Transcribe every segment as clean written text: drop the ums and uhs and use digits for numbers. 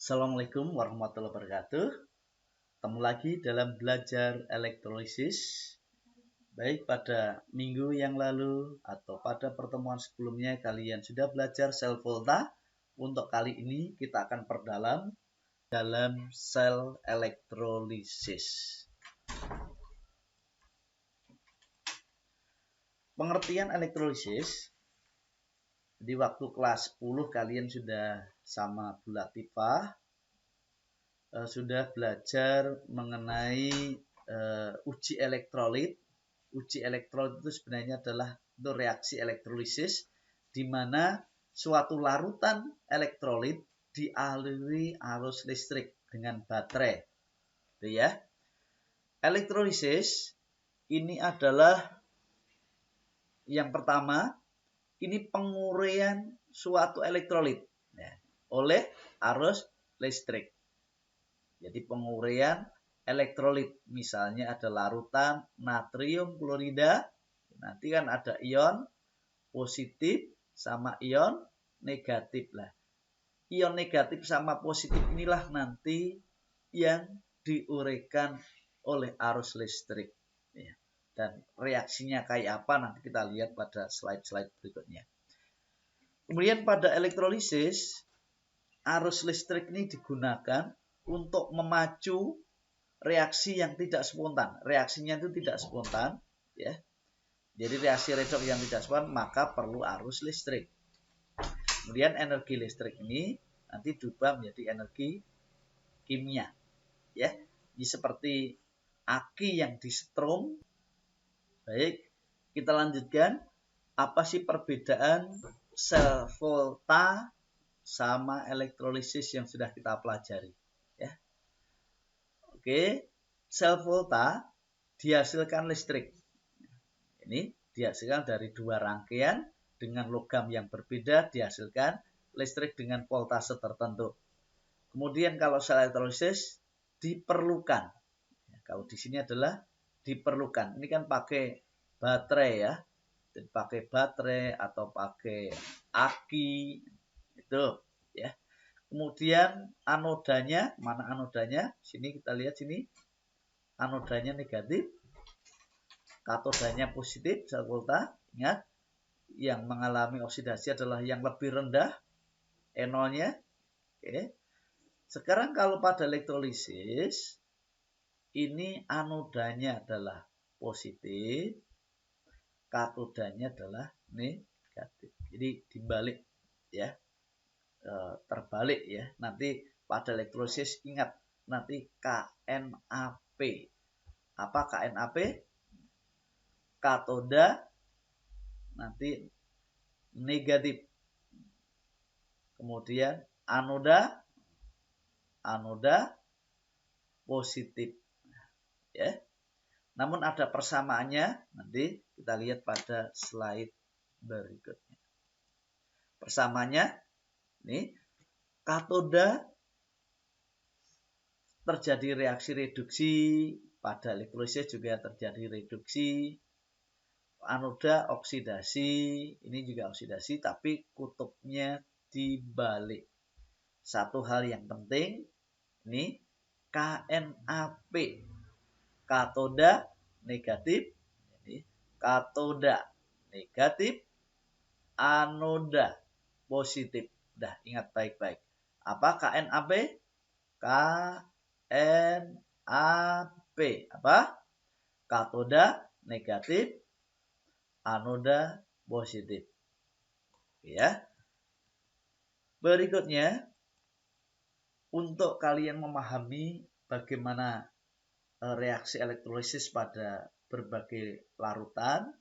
Assalamualaikum warahmatullahi wabarakatuh. Ketemu lagi dalam belajar elektrolisis. Baik pada minggu yang lalu atau pada pertemuan sebelumnya kalian sudah belajar sel volta. Untuk kali ini kita akan perdalam dalam sel elektrolisis. Pengertian elektrolisis. Di waktu kelas 10 kalian sudah sama Bu Latifah sudah belajar mengenai uji elektrolit. Uji elektrolit itu sebenarnya adalah untuk reaksi elektrolisis di mana suatu larutan elektrolit dialiri arus listrik dengan baterai. Itu ya. Elektrolisis ini adalah yang pertama, ini penguraian suatu elektrolit ya, oleh arus listrik. Jadi penguraian elektrolit, misalnya ada larutan natrium klorida, nanti kan ada ion positif sama ion negatif lah. Ion negatif sama positif inilah nanti yang diuraikan oleh arus listrik. Ya. Dan reaksinya kayak apa nanti kita lihat pada slide-slide berikutnya. Kemudian pada elektrolisis, arus listrik ini digunakan untuk memacu reaksi yang tidak spontan. Reaksinya itu tidak spontan, ya. Jadi reaksi redoks yang tidak spontan maka perlu arus listrik. Kemudian energi listrik ini nanti diubah menjadi energi kimia, ya. Ini seperti aki yang disetrum. Baik, kita lanjutkan. Apa sih perbedaan sel volta sama elektrolisis yang sudah kita pelajari? Ya. Oke, sel volta dihasilkan listrik. Ini dihasilkan dari dua rangkaian dengan logam yang berbeda, dihasilkan listrik dengan voltase tertentu. Kemudian kalau sel elektrolisis diperlukan. Kalau di sini adalah diperlukan. Ini kan pakai baterai ya. Pakai baterai atau pakai aki itu ya. Kemudian anodanya, mana anodanya? Sini kita lihat sini. Anodanya negatif, katodanya positif, sel volta. Ingat, yang mengalami oksidasi adalah yang lebih rendah E0-nya. Oke. Sekarang kalau pada elektrolisis ini anodanya adalah positif, katodanya adalah negatif. Jadi dibalik ya. Terbalik ya. Nanti pada elektrolisis ingat nanti KNAP. Apa KNAP? Katoda nanti negatif. Kemudian anoda positif ya. Namun ada persamaannya, nanti kita lihat pada slide berikutnya. Persamaannya ini katoda terjadi reaksi reduksi, pada elektrolisis juga terjadi reduksi. Anoda oksidasi, ini juga oksidasi tapi kutubnya dibalik. Satu hal yang penting ini KNAP, katoda negatif, jadi katoda negatif, anoda positif. Dah ingat baik-baik. Apa KNAP? KNAP apa? Katoda negatif, anoda positif. Ya. Berikutnya, untuk kalian memahami bagaimana reaksi elektrolisis pada berbagai larutan,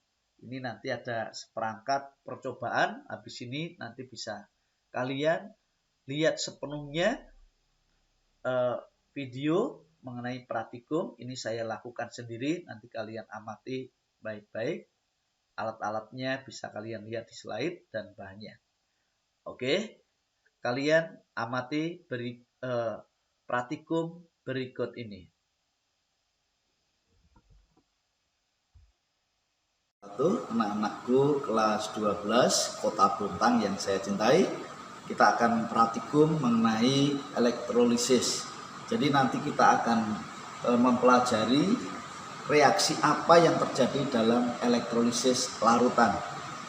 ini nanti ada seperangkat percobaan. Habis ini nanti bisa kalian lihat sepenuhnya video mengenai praktikum. Ini saya lakukan sendiri, nanti kalian amati baik-baik. Alat-alatnya bisa kalian lihat di slide dan bahannya. Oke, kalian amati praktikum berikut ini. Anak-anakku kelas 12 Kota Bontang yang saya cintai. kita akan praktikum mengenai elektrolisis. Jadi nanti kita akan mempelajari reaksi apa yang terjadi dalam elektrolisis larutan.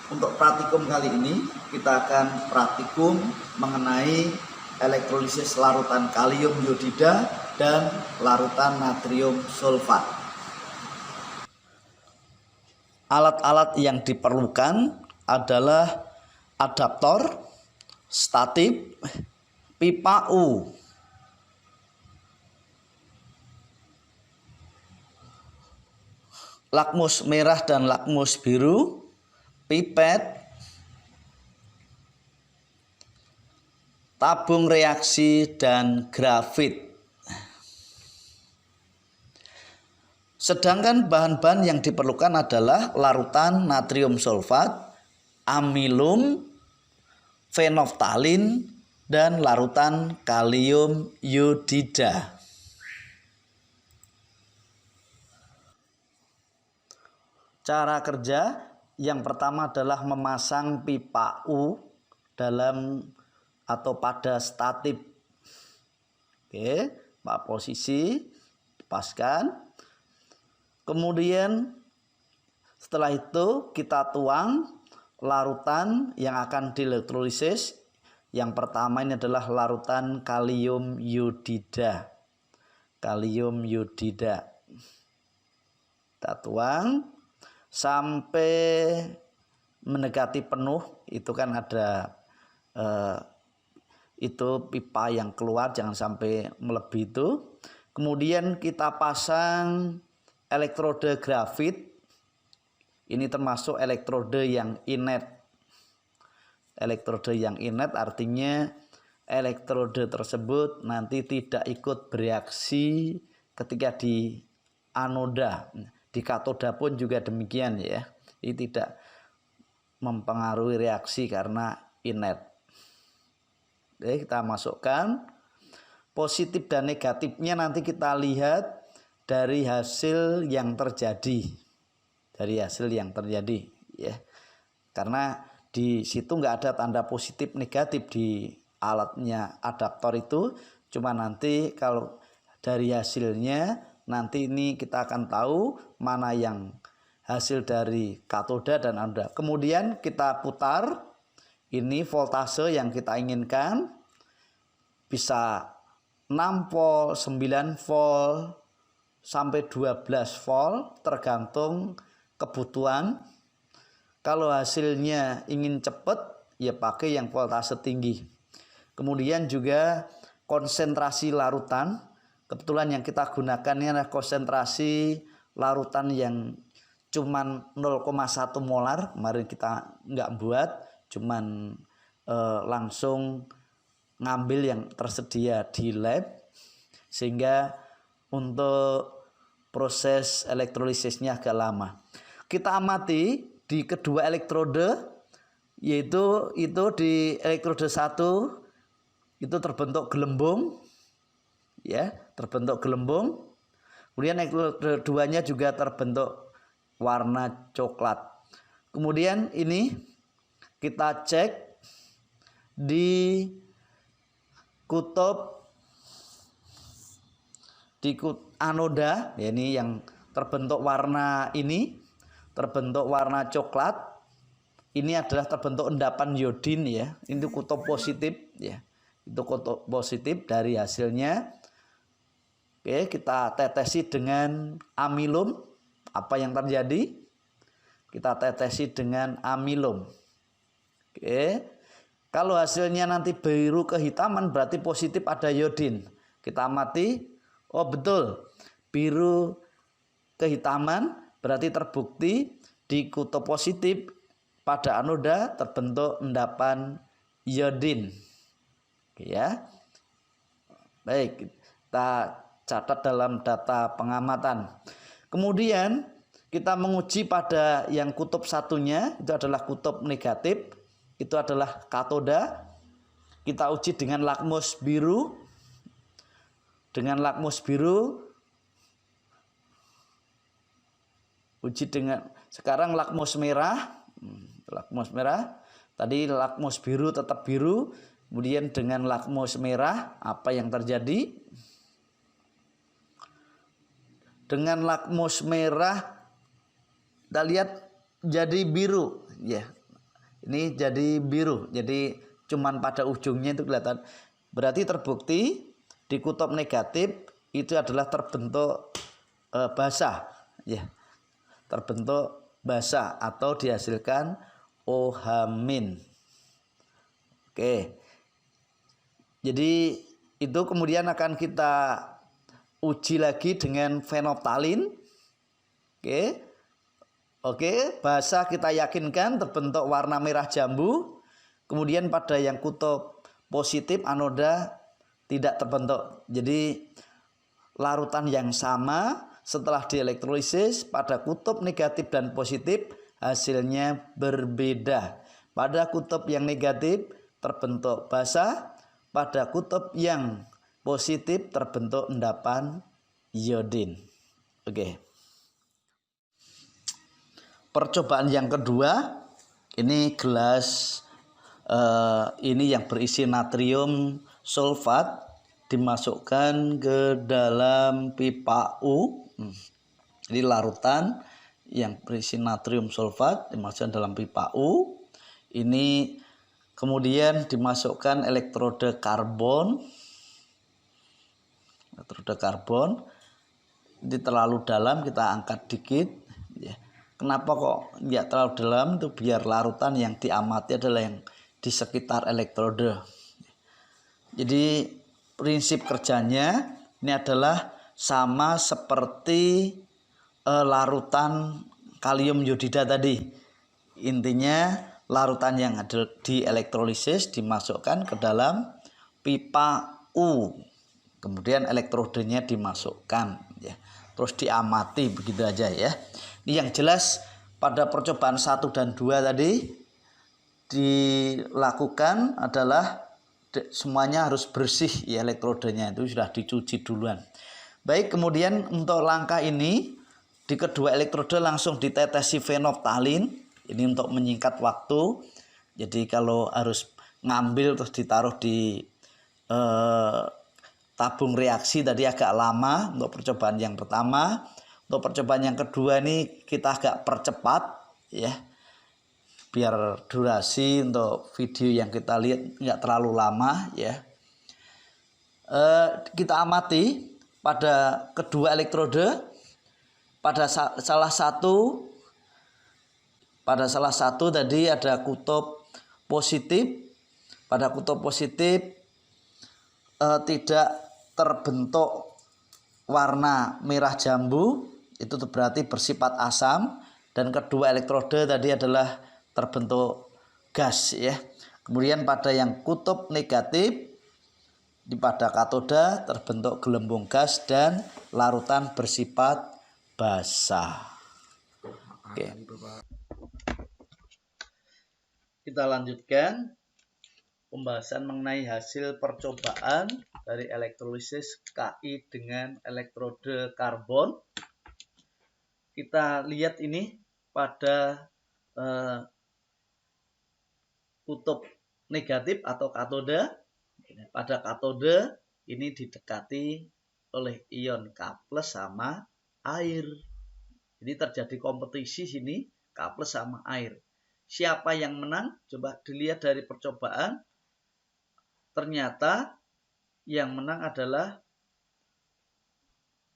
Untuk praktikum kali ini kita akan praktikum mengenai elektrolisis larutan kalium iodida dan larutan natrium sulfat. Alat-alat yang diperlukan adalah adaptor, statif, pipa U, lakmus merah dan lakmus biru, pipet, tabung reaksi, dan grafit. Sedangkan bahan-bahan yang diperlukan adalah larutan natrium sulfat, amilum, fenoftalin, dan larutan kalium iodida. Cara kerja yang pertama adalah memasang pipa U dalam atau pada statif. Oke, Pak posisi dipaskan. Kemudian setelah itu kita tuang larutan yang akan dielektrolisis. Yang pertama ini adalah larutan kalium iodida. Kalium iodida. Kita tuang sampai mendekati penuh. Itu kan ada itu pipa yang keluar, jangan sampai melebihi itu. Kemudian kita pasang elektrode grafit. Ini termasuk elektrode yang inert. Elektrode yang inert artinya elektrode tersebut nanti tidak ikut bereaksi ketika di anoda. Di katoda pun juga demikian ya. Ini tidak mempengaruhi reaksi karena inert. Oke, kita masukkan. Positif dan negatifnya nanti kita lihat dari hasil yang terjadi. Dari hasil yang terjadi ya. Karena di situ nggak ada tanda positif negatif di alatnya adaptor itu. Cuma nanti kalau dari hasilnya nanti ini kita akan tahu mana yang hasil dari katoda dan anoda. Kemudian kita putar. Ini voltase yang kita inginkan. Bisa 6 volt, 9 volt, sampai 12 volt tergantung kebutuhan. Kalau hasilnya ingin cepat ya pakai yang voltase tinggi. Kemudian juga konsentrasi larutan. Kebetulan yang kita gunakan ini adalah konsentrasi larutan yang cuman 0,1 molar. Kemarin kita nggak buat, cuman langsung ngambil yang tersedia di lab, sehingga untuk proses elektrolisisnya agak lama. Kita amati di kedua elektrode, yaitu itu di elektrode 1 itu terbentuk gelembung ya, terbentuk gelembung. Kemudian elektrode 2-nya juga terbentuk warna coklat. Kemudian ini kita cek di kutub anoda, ya ini yang terbentuk warna ini, terbentuk warna coklat. Ini adalah terbentuk endapan iodin ya. Itu kutub positif ya. Itu kutub positif dari hasilnya. Oke, kita tetesi dengan amilum. Apa yang terjadi? Kita tetesi dengan amilum. Oke. Kalau hasilnya nanti biru kehitaman berarti positif ada iodin. Kita amati, oh betul, biru kehitaman berarti terbukti di kutub positif pada anoda terbentuk endapan iodin. Oke ya. Baik, kita catat dalam data pengamatan. Kemudian kita menguji pada yang kutub satunya, itu adalah kutub negatif. Itu adalah katoda. Kita uji dengan lakmus biru. Dengan lakmus biru. Uji dengan sekarang lakmus merah. Lakmus merah. Tadi lakmus biru tetap biru. Kemudian dengan lakmus merah, apa yang terjadi? Dengan lakmus merah, kita lihat jadi biru, ya. Ini jadi biru, jadi cuman pada ujungnya itu kelihatan. Berarti terbukti di kutub negatif itu adalah terbentuk basah, ya. Terbentuk basah atau dihasilkan OH-. Oke. Jadi itu kemudian akan kita uji lagi dengan fenolftalin. Oke, basah kita yakinkan terbentuk warna merah jambu. Kemudian pada yang kutub positif anoda tidak terbentuk. Jadi larutan yang sama setelah dielektrolisis pada kutub negatif dan positif hasilnya berbeda. Pada kutub yang negatif terbentuk basah, pada kutub yang positif terbentuk endapan iodin. Oke. Percobaan yang kedua, ini gelas ini yang berisi natrium sulfat dimasukkan ke dalam pipa U. Jadi larutan yang berisi natrium sulfat dimasukkan dalam pipa U. Ini kemudian dimasukkan elektrode karbon. Elektrode karbon. Ini terlalu dalam, kita angkat dikit. Ya. Kenapa kok nggak terlalu dalam? Itu biar larutan yang diamati adalah yang di sekitar elektrode. Jadi prinsip kerjanya ini adalah sama seperti larutan kalium iodida tadi. Intinya larutan yang ada di elektrolisis dimasukkan ke dalam pipa U. Kemudian elektrodenya dimasukkan, ya. Terus diamati begitu aja, ya. Ini yang jelas pada percobaan 1 dan 2 tadi dilakukan adalah semuanya harus bersih, ya, elektrodenya itu sudah dicuci duluan. Baik, kemudian untuk langkah ini di kedua elektrode langsung ditetesi fenolftalin. Ini untuk menyingkat waktu. Jadi kalau harus ngambil terus ditaruh di tabung reaksi tadi agak lama untuk percobaan yang pertama. Untuk percobaan yang kedua ini kita agak percepat, ya, biar durasi untuk video yang kita lihat nggak terlalu lama, ya. Kita amati pada kedua elektrode, pada salah satu tadi ada kutub positif. Pada kutub positif tidak terbentuk warna merah jambu, itu berarti bersifat asam, dan kedua elektrode tadi adalah terbentuk gas, ya. Kemudian pada yang kutub negatif pada katoda terbentuk gelembung gas dan larutan bersifat basah. Oke. Kita lanjutkan pembahasan mengenai hasil percobaan dari elektrolisis Ki dengan elektrode karbon. Kita lihat ini pada kutub negatif atau katoda. Pada katoda ini didekati oleh ion K+ sama air. Jadi terjadi kompetisi sini K+ sama air. Siapa yang menang? Coba dilihat dari percobaan. Ternyata yang menang adalah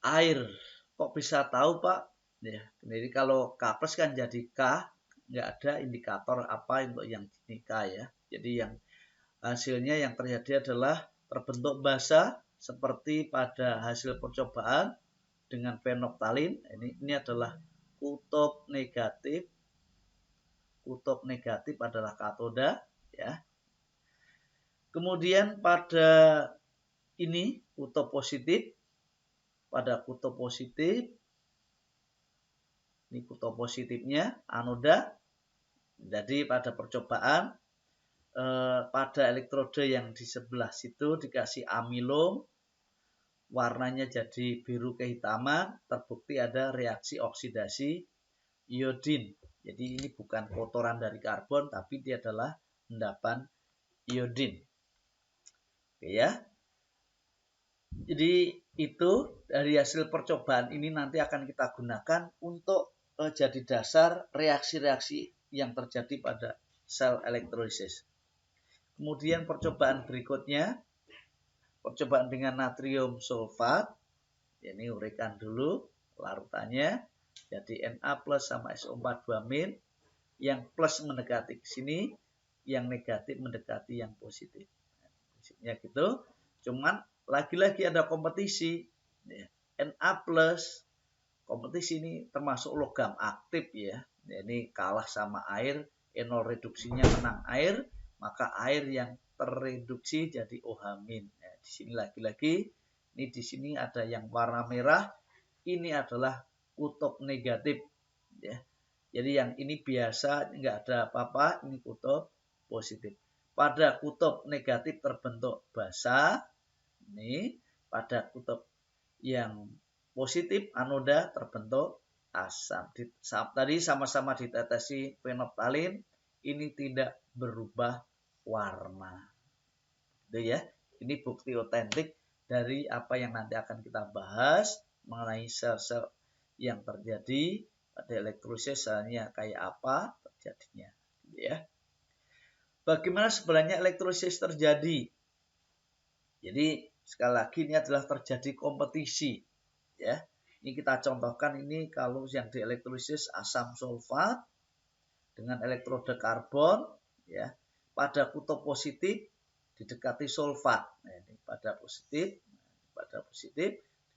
air. Kok bisa tahu, Pak? Ya, jadi kalau K+ kan jadi K, nggak ada indikator apa untuk yang ini K, ya. Jadi yang hasilnya yang terjadi adalah terbentuk basah seperti pada hasil percobaan dengan fenolftalin. Ini adalah kutub negatif. Kutub negatif adalah katoda, ya. Kemudian pada ini kutub positif. Pada kutub positif, ini kutub positifnya anoda. Jadi pada percobaan pada elektrode yang di sebelah situ dikasih amilum, warnanya jadi biru kehitaman, terbukti ada reaksi oksidasi iodin. Jadi ini bukan kotoran dari karbon, tapi dia adalah endapan iodin. Oke ya. Jadi itu dari hasil percobaan ini nanti akan kita gunakan untuk jadi dasar reaksi-reaksi yang terjadi pada sel elektrolisis. Kemudian percobaan berikutnya, percobaan dengan natrium sulfat. Ini uraikan dulu larutannya. Jadi Na plus sama SO4 2-. Yang plus mendekati ke sini, yang negatif mendekati yang positif. Prinsipnya gitu. Cuman lagi-lagi ada kompetisi. Na plus kompetisi ini termasuk logam aktif ya. Ini kalah sama air, enol reduksinya menang air, maka air yang terreduksi jadi OH-. Di sini lagi-lagi, ini di sini ada yang warna merah, ini adalah kutub negatif ya. Jadi yang ini biasa nggak ada apa-apa, ini kutub positif. Pada kutub negatif terbentuk basa, ini pada kutub yang positif anoda terbentuk asam. Tadi sama-sama ditetesi fenolftalin, ini tidak berubah warna. Itu ya. Ini bukti otentik dari apa yang nanti akan kita bahas mengenai sel-sel yang terjadi pada elektrolisis, selnya kayak apa terjadinya. Ya. Bagaimana sebenarnya elektrolisis terjadi? Jadi sekali lagi ini adalah terjadi kompetisi. Ya, ini kita contohkan ini kalau yang di elektrolisis asam sulfat dengan elektroda karbon, ya, pada kutub positif didekati sulfat. Nah, ini pada positif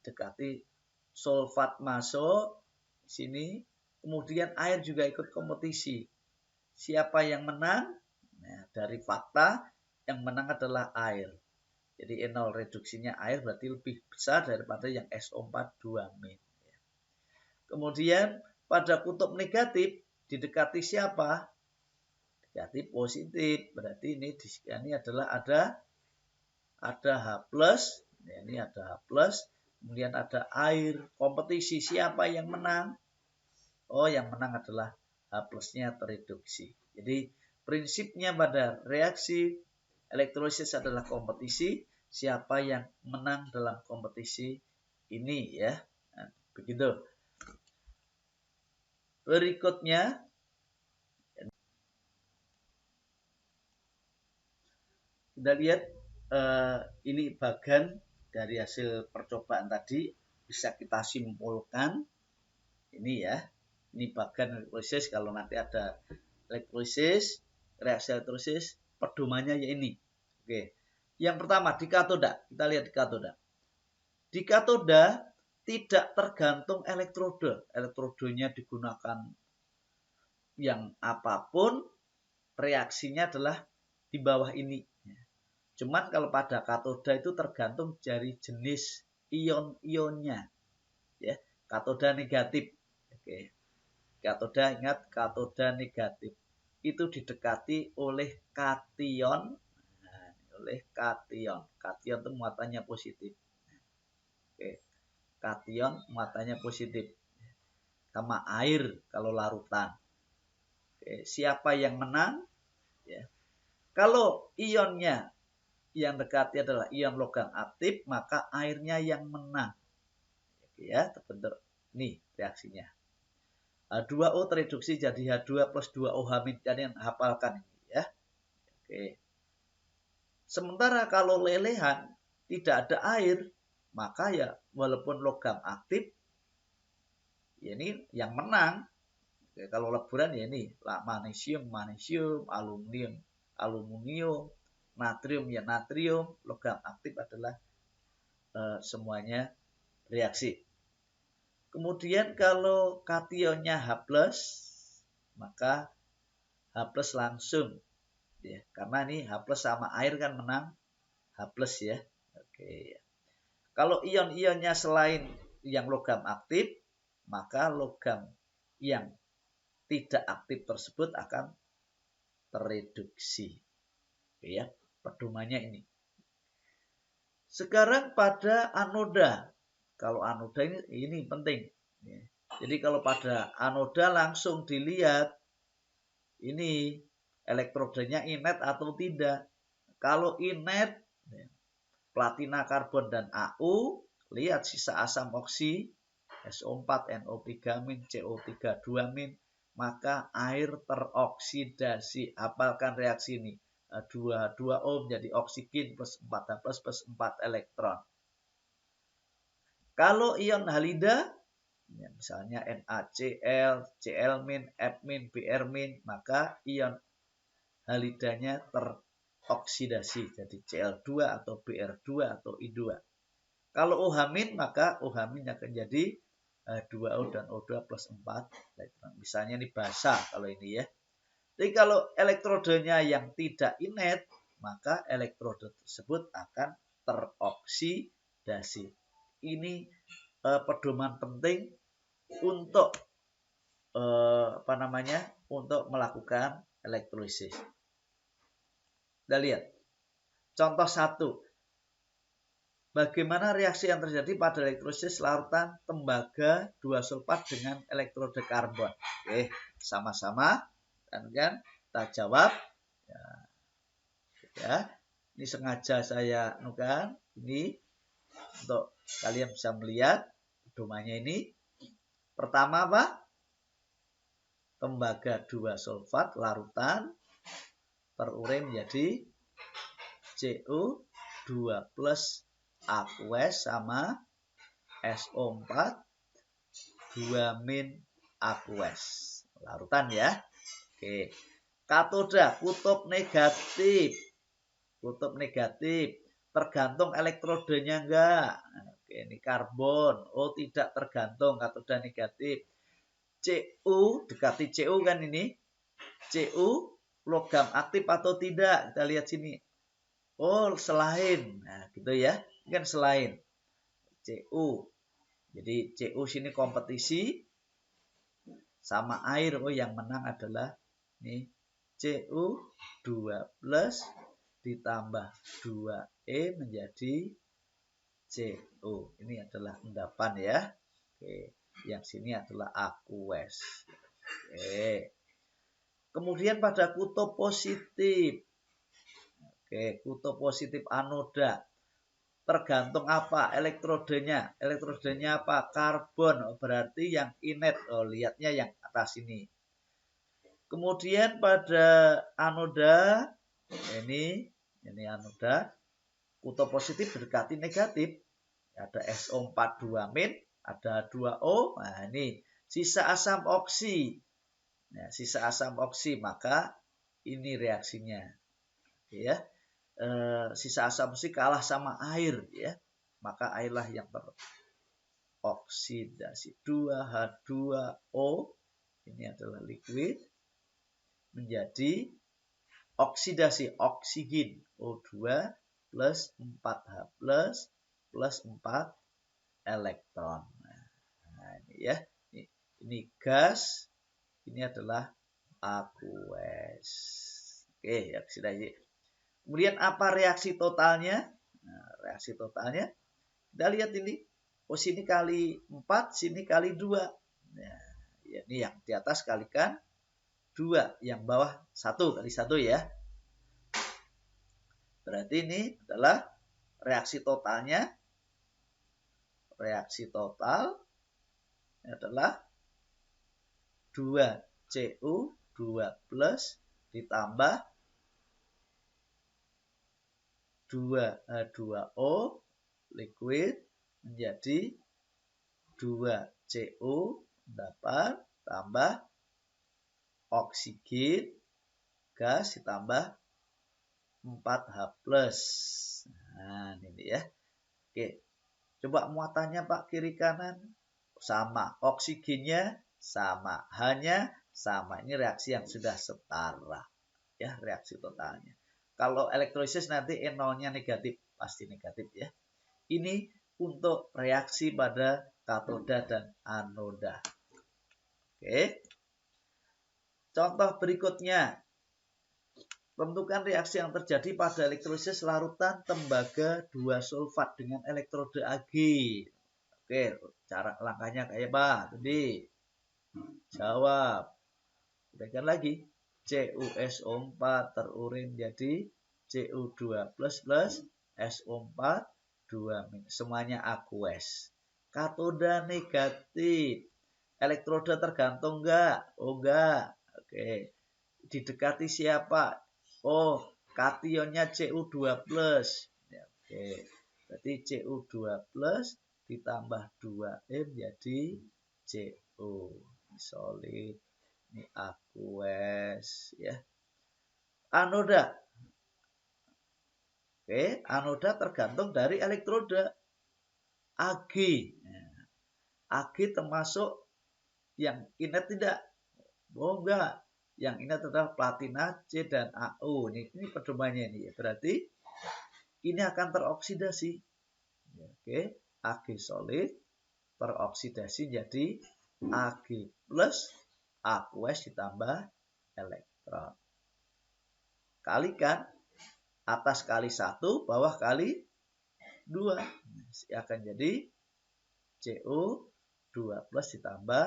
didekati sulfat masuk di sini, kemudian air juga ikut kompetisi. Siapa yang menang? Nah, dari fakta yang menang adalah air. Jadi enol reduksinya air berarti lebih besar daripada yang SO4 2-. Kemudian pada kutub negatif didekati siapa? Didekati positif. Berarti ini adalah ada H+, ini ada H+, kemudian ada air. Kompetisi siapa yang menang? Oh, yang menang adalah H+-nya tereduksi. Jadi prinsipnya pada reaksi elektrolisis adalah kompetisi, siapa yang menang dalam kompetisi ini ya. Nah, begitu. Berikutnya kita lihat ini bagian dari hasil percobaan tadi, bisa kita simpulkan ini ya. Ini bagian elektrolisis. Kalau nanti ada elektrolisis, reaksi elektrolisis, pedomannya ya ini. Oke. Yang pertama di katoda, kita lihat di katoda. Di katoda tidak tergantung elektroda. Elektrodanya digunakan yang apapun, reaksinya adalah di bawah ini. Cuman kalau pada katoda itu tergantung dari jenis ion-ionnya. Ya, katoda negatif. Oke. Katoda, ingat katoda negatif. Itu didekati oleh kation. Oleh kation. Kation itu muatannya positif. Oke. Kation muatannya positif. Sama air kalau larutan. Oke. Siapa yang menang? Ya. Kalau ionnya yang dekati adalah ion logam aktif, maka airnya yang menang. Oke ya, terbentuk. Nih reaksinya. H2O tereduksi jadi H2 plus 2OH-. Kalian hafalkan ini ya. Oke. Sementara kalau lelehan tidak ada air, maka ya walaupun logam aktif, ya ini yang menang. Oke, kalau leburan ya ini magnesium, aluminium, natrium ya natrium, logam aktif adalah semuanya reaksi. Kemudian kalau kationnya H+, maka H+ langsung. Ya, karena ini H+ sama air kan menang H+ ya. Oke. Kalau ion-ionnya selain yang logam aktif, maka logam yang tidak aktif tersebut akan tereduksi. Oke ya, pedomannya ini. Sekarang pada anoda. Kalau anoda ini penting. Ya. Jadi kalau pada anoda langsung dilihat ini elektrodanya inert atau tidak. Kalau inert, platina, karbon, dan AU. Lihat sisa asam oksi, SO4, NO3-, CO3-2-, maka air teroksidasi. Hafalkan reaksi ini. 2O menjadi oksigen plus 4H plus 4 elektron. Kalau ion halida, ya misalnya NaCl, Cl-, F-, Br-, maka ion halidanya teroksidasi jadi Cl2 atau Br2 atau I2. Kalau OH-, maka OH- akan jadi 2O dan O2 plus 4 elektron. Misalnya ini basah kalau ini ya. Jadi kalau elektrodenya yang tidak inet, maka elektroda tersebut akan teroksidasi. Ini pedoman penting untuk untuk melakukan elektrolisis. Kita lihat contoh 1. Bagaimana reaksi yang terjadi pada elektrolisis larutan tembaga 2 sulfat dengan elektroda karbon? Oke, sama-sama kan kita jawab ya. Ini sengaja saya nukan ini untuk kalian bisa melihat pedomannya ini. Pertama apa? Tembaga 2 sulfat larutan terurai menjadi CO2 plus aqueous sama SO4 2- aqueous. Larutan ya. Oke. Katoda kutub negatif. Kutub negatif. Tergantung elektrodenya enggak. Oke, ini karbon. Oh, tidak tergantung katoda negatif. Cu dekati Cu kan ini. Cu logam aktif atau tidak? Kita lihat sini. Oh, selain. Nah, gitu ya. Ini kan selain. Cu. Jadi Cu sini kompetisi sama air. Oh, yang menang adalah ini Cu2 plus ditambah 2E menjadi Co. Ini adalah endapan ya. Oke. Yang sini adalah aqueous. Oke. Kemudian pada kutub positif. Oke, kutub positif anoda. Tergantung apa elektrodenya? Elektrodenya apa? Karbon. Berarti yang inet. Oh, lihatnya yang atas ini. Kemudian pada anoda ini anoda kutub positif berdekati negatif. Ada SO4 2-, ada 2O. Nah, ini sisa asam oksi. Nah, sisa asam oksi, maka ini reaksinya. Ya. Sisa asam oksi kalah sama air ya. Maka airlah yang teroksidasi. 2H2O ini adalah liquid menjadi oksidasi oksigen O2 plus 4H plus 4 elektron. Nah, ini ya. Ini gas, ini adalah aqueous. Oke, oksidasi. Kemudian apa reaksi totalnya? Nah, reaksi totalnya kita lihat ini. Oh, sini kali 4, sini kali 2. Nah, ini yang di atas kalikan 2, yang bawah 1 kali 1 ya. Berarti ini adalah reaksi totalnya. Reaksi total adalah 2Cu2 plus ditambah 2H2O liquid menjadi 2Cu dapat tambah oksigen gas ditambah 4H+. Nah, ini ya. Oke. Coba muatannya Pak kiri kanan sama, oksigennya sama, hanya sama. Ini reaksi yang sudah setara. Ya, reaksi totalnya. Kalau elektrolisis nanti NO-nya negatif, pasti negatif ya. Ini untuk reaksi pada katoda dan anoda. Oke. Contoh berikutnya. Tentukan reaksi yang terjadi pada elektrolisis larutan tembaga 2 sulfat dengan elektroda Ag. Oke, cara langkahnya kayak apa? Tadi jawab. Uraikan lagi. CuSO4 terurai menjadi Cu2 plus SO4 2-. Semuanya aqueous. Katoda negatif. Elektroda tergantung enggak? Oh enggak. Oke. Didekati siapa? Oh, kationnya Cu2+. Ya, oke. Berarti Cu2+ ditambah 2M jadi Co. Ini solid. Ini aqueous ya. Anoda. Oke, anoda tergantung dari elektroda. Ag. Ag termasuk yang inert tidak? Oh enggak. Yang inert adalah platina C dan AU. Ini pedomannya ini. Berarti ini akan teroksidasi. Oke, Ag solid teroksidasi jadi Ag plus aqueous ditambah elektron. Kalikan atas kali 1, bawah kali 2. Akan jadi CO2+ ditambah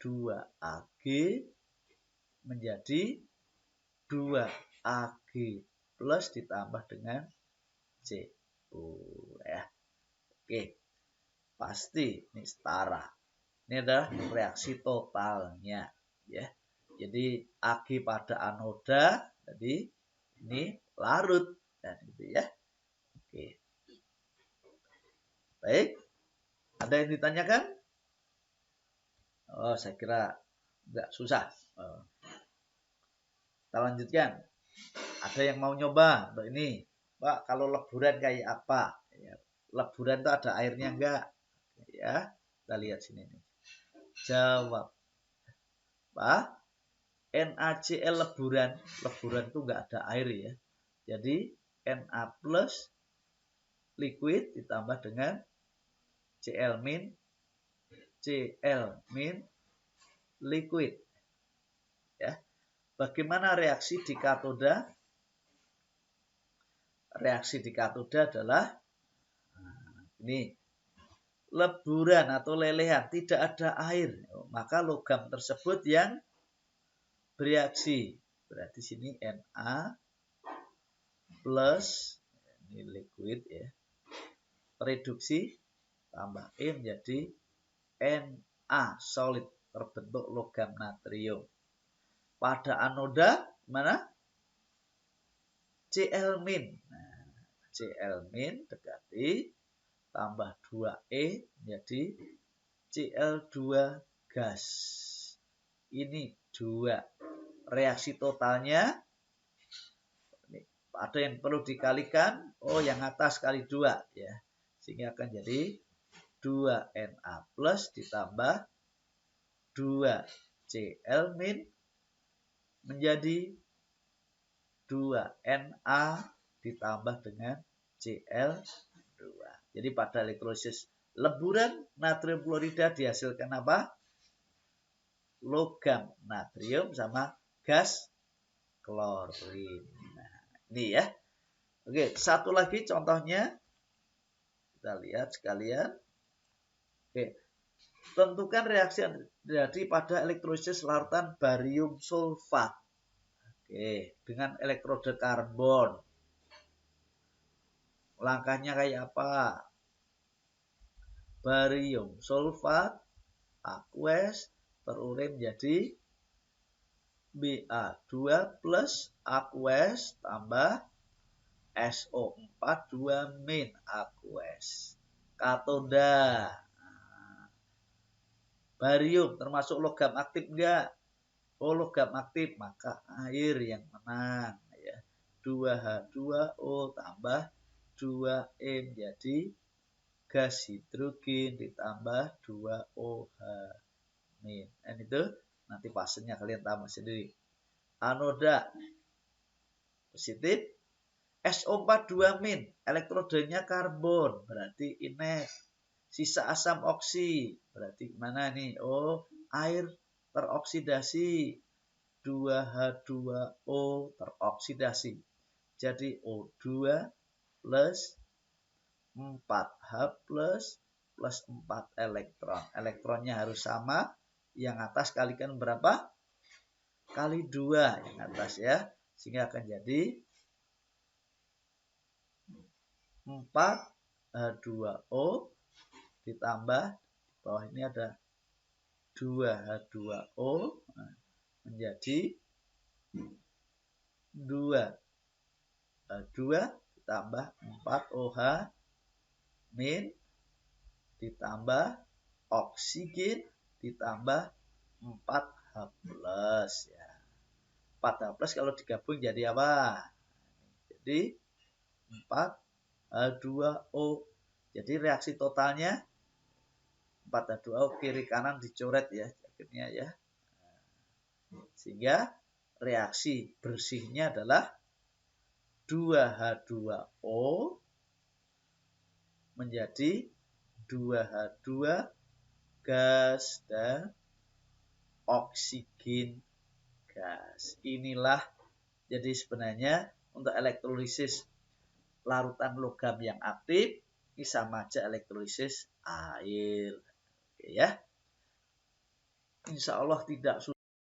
2Ag menjadi 2Ag plus ditambah dengan CO ya. Oke. Pasti ini setara. Ini adalah reaksi totalnya ya. Jadi Ag pada anoda jadi ini larut dan gitu ya. Oke. Baik. Ada yang ditanyakan? Oh, saya kira enggak susah. Kita lanjutkan. Ada yang mau nyoba untuk ini? Pak, kalau leburan kayak apa? Ya, leburan itu ada airnya enggak? Ya, kita lihat sini nih. Jawab. Pak, NaCl leburan itu enggak ada air ya. Jadi Na plus liquid ditambah dengan Cl min liquid. Ya. Bagaimana reaksi di katoda? Reaksi di katoda adalah ini leburan atau lelehan, tidak ada air. Maka logam tersebut yang bereaksi. Berarti sini Na plus ini liquid ya. Reduksi tambah E menjadi Na solid, terbentuk logam natrium. Pada anoda mana? Cl min. Nah, Cl min dekati tambah 2E menjadi Cl2 gas. Ini 2. Reaksi totalnya ada yang perlu dikalikan. Oh, yang atas kali 2 ya. Sehingga akan jadi 2Na plus ditambah 2Cl min menjadi 2Na ditambah dengan Cl2. Jadi pada elektrolisis leburan natrium klorida dihasilkan apa? Logam natrium sama gas klorin. Nah, ini ya. Oke, satu lagi contohnya. Kita lihat sekalian. Oke. Tentukan reaksi yang terjadi pada elektrolisis larutan barium sulfat. Oke, dengan elektroda karbon. Langkahnya kayak apa? Barium sulfat aqueous terurai menjadi Ba2 plus aqueous tambah SO4 2- aqueous. Katoda. Barium termasuk logam aktif enggak? Oh, logam aktif, maka air yang menang ya. 2H2O tambah 2E menjadi gas hidrogen ditambah 2OH min. Dan itu nanti fasenya kalian tambah sendiri. Anoda positif SO4 2- elektrodanya karbon berarti inert. Sisa asam oksi berarti mana nih? Oh, air teroksidasi. 2H2O teroksidasi. Jadi O2 plus 4H plus 4 elektron. Elektronnya harus sama. Yang atas kalikan berapa? Kali 2 yang atas ya. Sehingga akan jadi 4H2O ditambah di bawah ini ada 2H2O menjadi 2H2 ditambah 4OH min ditambah oksigen ditambah 4H plus ya. 4H plus kalau digabung jadi apa? Jadi 4H2O. Jadi reaksi totalnya 4H2O kiri kanan dicoret ya akhirnya ya. Sehingga reaksi bersihnya adalah 2H2O menjadi 2H2 gas dan oksigen gas. Inilah jadi sebenarnya untuk elektrolisis larutan logam yang aktif ini sama aja elektrolisis air. Oke ya. Insya Allah tidak sulit.